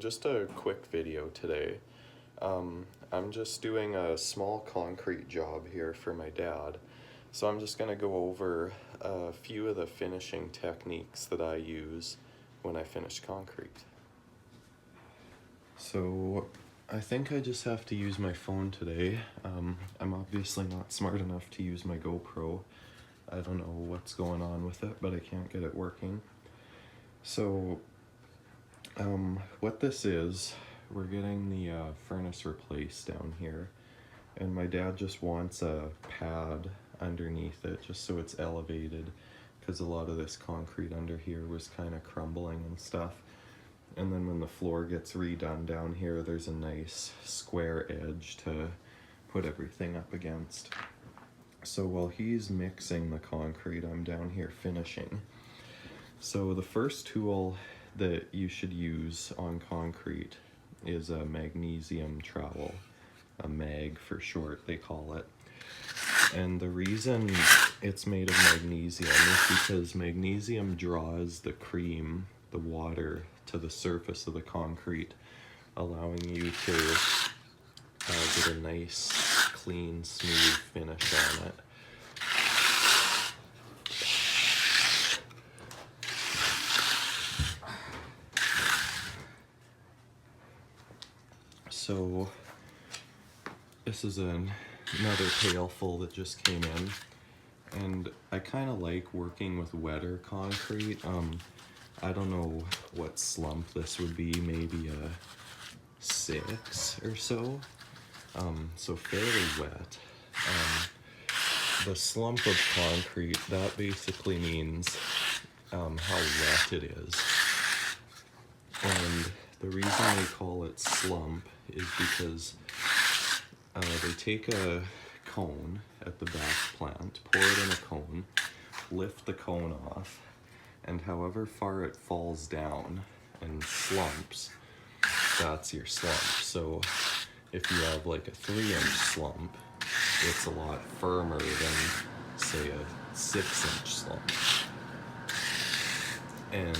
just a quick video today. I'm just doing a small concrete job here for my dad. So I'm just going to go over a few of the finishing techniques that I use when I finish concrete. So I think I just have to use my phone today. I'm obviously not smart enough to use my GoPro. I don't know what's going on with it, but I can't get it working. So what this is, we're getting the furnace replaced down here, and my dad just wants a pad underneath it just so it's elevated, because a lot of this concrete under here was kind of crumbling and stuff. And then when the floor gets redone down here, there's a nice square edge to put everything up against. So while he's mixing the concrete, I'm down here finishing. So the first tool that you should use on concrete is a magnesium trowel, a mag for short they call it. And the reason it's made of magnesium is because magnesium draws the cream, the water, to the surface of the concrete, allowing you to get a nice, clean, smooth finish on it. So this is another pail full that just came in, and I kind of like working with wetter concrete. I don't know what slump this would be, maybe a 6 or so, so fairly wet. The slump of concrete, that basically means how wet it is, and the reason they call it slump is because they take a cone at the batch plant, pour it in a cone, lift the cone off, and however far it falls down and slumps, that's your slump. So if you have like a 3-inch slump, it's a lot firmer than, say, a 6-inch slump. And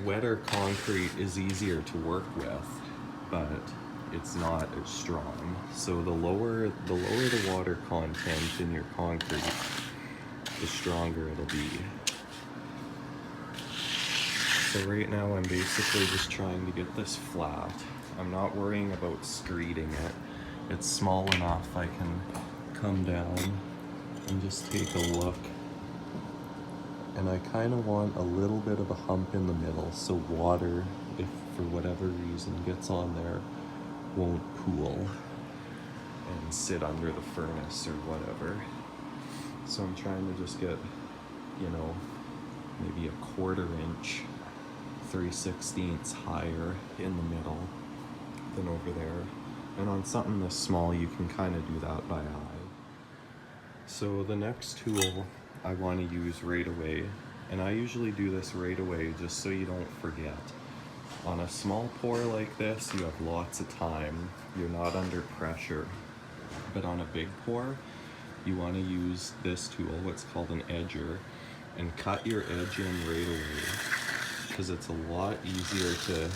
wetter concrete is easier to work with, but it's not as strong. So the lower the water content in your concrete, the stronger it'll be. So right now I'm basically just trying to get this flat. I'm not worrying about screeding it. It's small enough I can come down and just take a look. And I kind of want a little bit of a hump in the middle, so water, if for whatever reason gets on there, won't pool and sit under the furnace or whatever. So I'm trying to just get, maybe a 1/4 inch, 3/16 higher in the middle than over there. And on something this small, you can kind of do that by eye. So the next tool I want to use right away, and I usually do this right away just so you don't forget. On a small pour like this, you have lots of time, you're not under pressure. But on a big pour, you want to use this tool, what's called an edger, and cut your edge in right away, because it's a lot easier to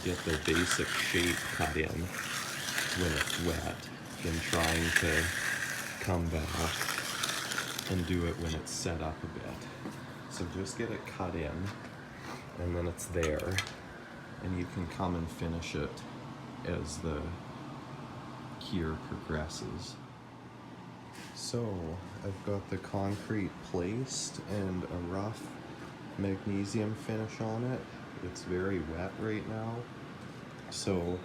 get the basic shape cut in when it's wet than trying to come back and do it when it's set up a bit. So just get it cut in, and then it's there, and you can come and finish it as the cure progresses. So I've got the concrete placed and a rough magnesium finish on it. It's very wet right now, so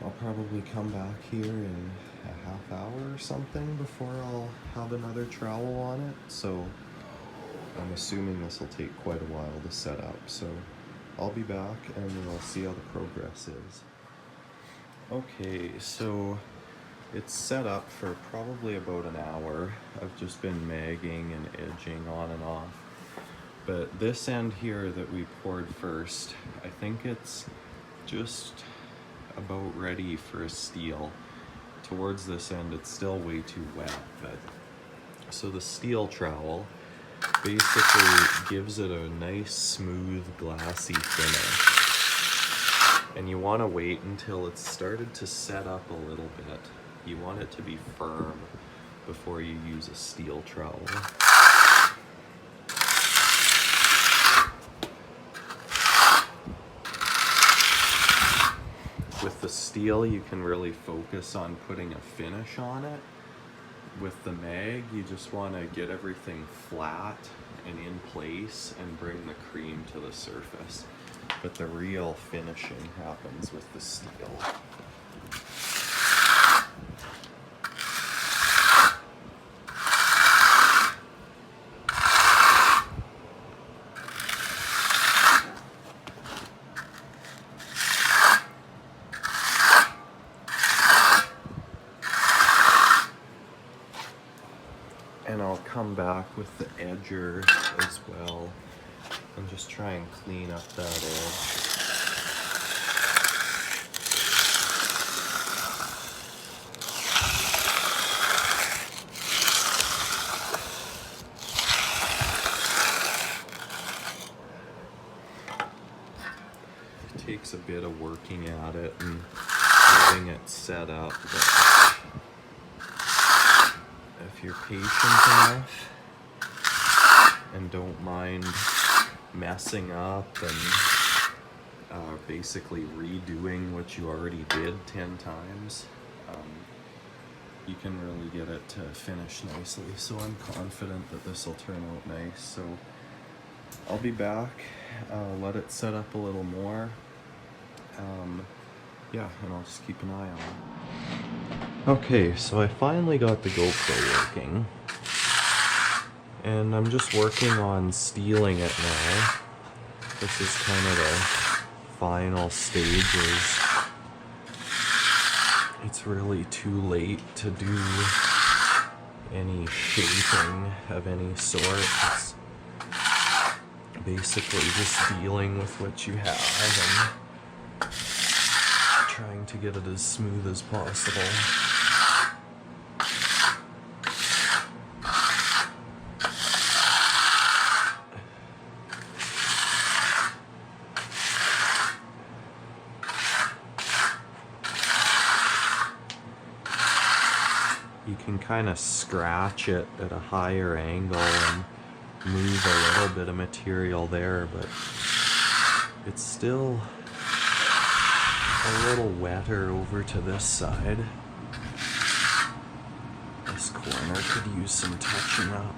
I'll probably come back here in a half hour or something before I'll have another trowel on it. So I'm assuming this will take quite a while to set up. So I'll be back and we'll see how the progress is. Okay, so it's set up for probably about an hour. I've just been magging and edging on and off. But this end here that we poured first, I think it's just about ready for a steel. Towards this end, it's still way too wet, but so the steel trowel basically gives it a nice, smooth, glassy finish. And you want to wait until it's started to set up a little bit. You want it to be firm before you use a steel trowel. With the steel, you can really focus on putting a finish on it. With the mag, you just want to get everything flat and in place and bring the cream to the surface. But the real finishing happens with the steel. And I'll come back with the edger as well and just try and clean up that edge. It takes a bit of working at it and getting it set up, but if you're patient enough and don't mind messing up and basically redoing what you already did 10 times, you can really get it to finish nicely. So I'm confident that this will turn out nice. So I'll be back, let it set up a little more. Yeah, and I'll just keep an eye on it. Okay, so I finally got the GoPro working. And I'm just working on steeling it now. This is kind of the final stages. It's really too late to do any shaping of any sort. It's basically just dealing with what you have and trying to get it as smooth as possible. You can kind of scratch it at a higher angle and move a little bit of material there, but it's still a little wetter over to this side. This corner could use some touching up.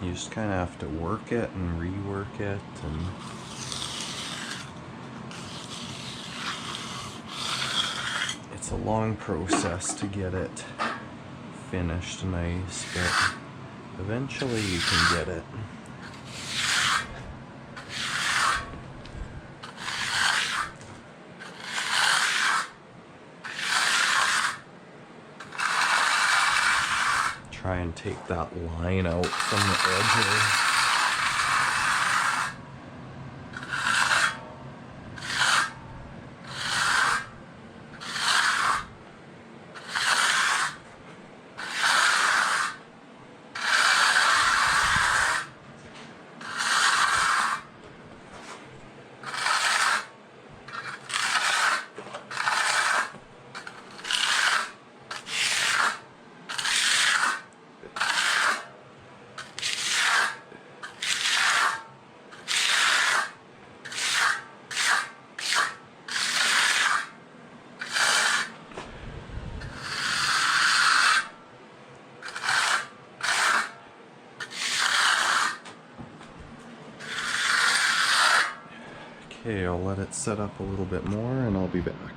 You just kind of have to work it and rework it, and it's a long process to get it finished nice, but eventually you can get it. Try and take that line out from the edge. Okay, I'll let it set up a little bit more and I'll be back.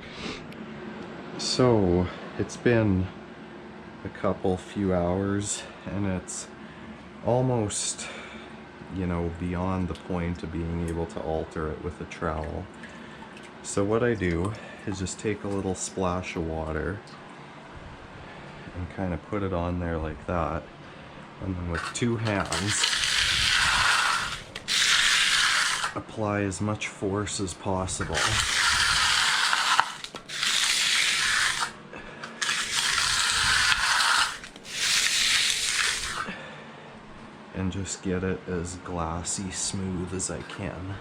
So, it's been a few hours and it's almost, you know, beyond the point of being able to alter it with a trowel. So what I do is just take a little splash of water and kind of put it on there like that, and then with two hands apply as much force as possible. And just get it as glassy smooth as I can.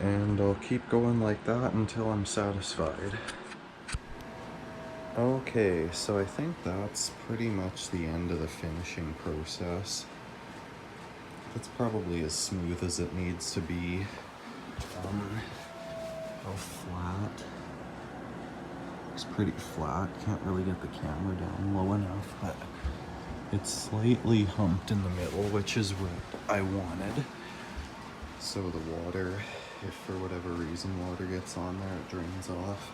And I'll keep going like that until I'm satisfied. Okay, so I think that's pretty much the end of the finishing process. It's probably as smooth as it needs to be. How flat? Looks pretty flat. Can't really get the camera down low enough, but it's slightly humped in the middle, which is what I wanted. So the water, if for whatever reason water gets on there, it drains off.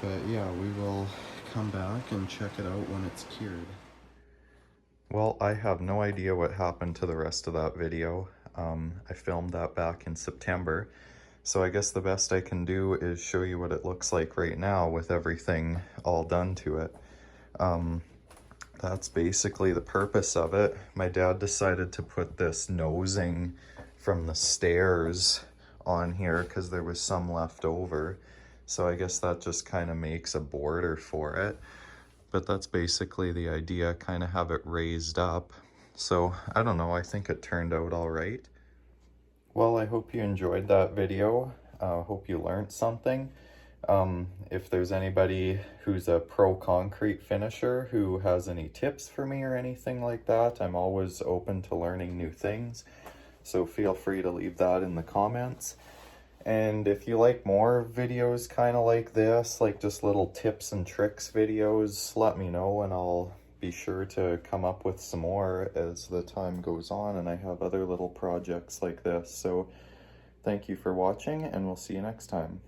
But yeah, we will come back and check it out when it's cured. Well, I have no idea what happened to the rest of that video. I filmed that back in September. So I guess the best I can do is show you what it looks like right now with everything all done to it. That's basically the purpose of it. My dad decided to put this nosing from the stairs on here because there was some left over. So I guess that just kind of makes a border for it. But that's basically the idea, kind of have it raised up. So I don't know, I think it turned out all right. Well, I hope you enjoyed that video. Hope you learned something. If there's anybody who's a pro concrete finisher who has any tips for me or anything like that, I'm always open to learning new things. So feel free to leave that in the comments. And if you like more videos kind of like this, like just little tips and tricks videos, let me know and I'll be sure to come up with some more as the time goes on and I have other little projects like this. So thank you for watching and we'll see you next time.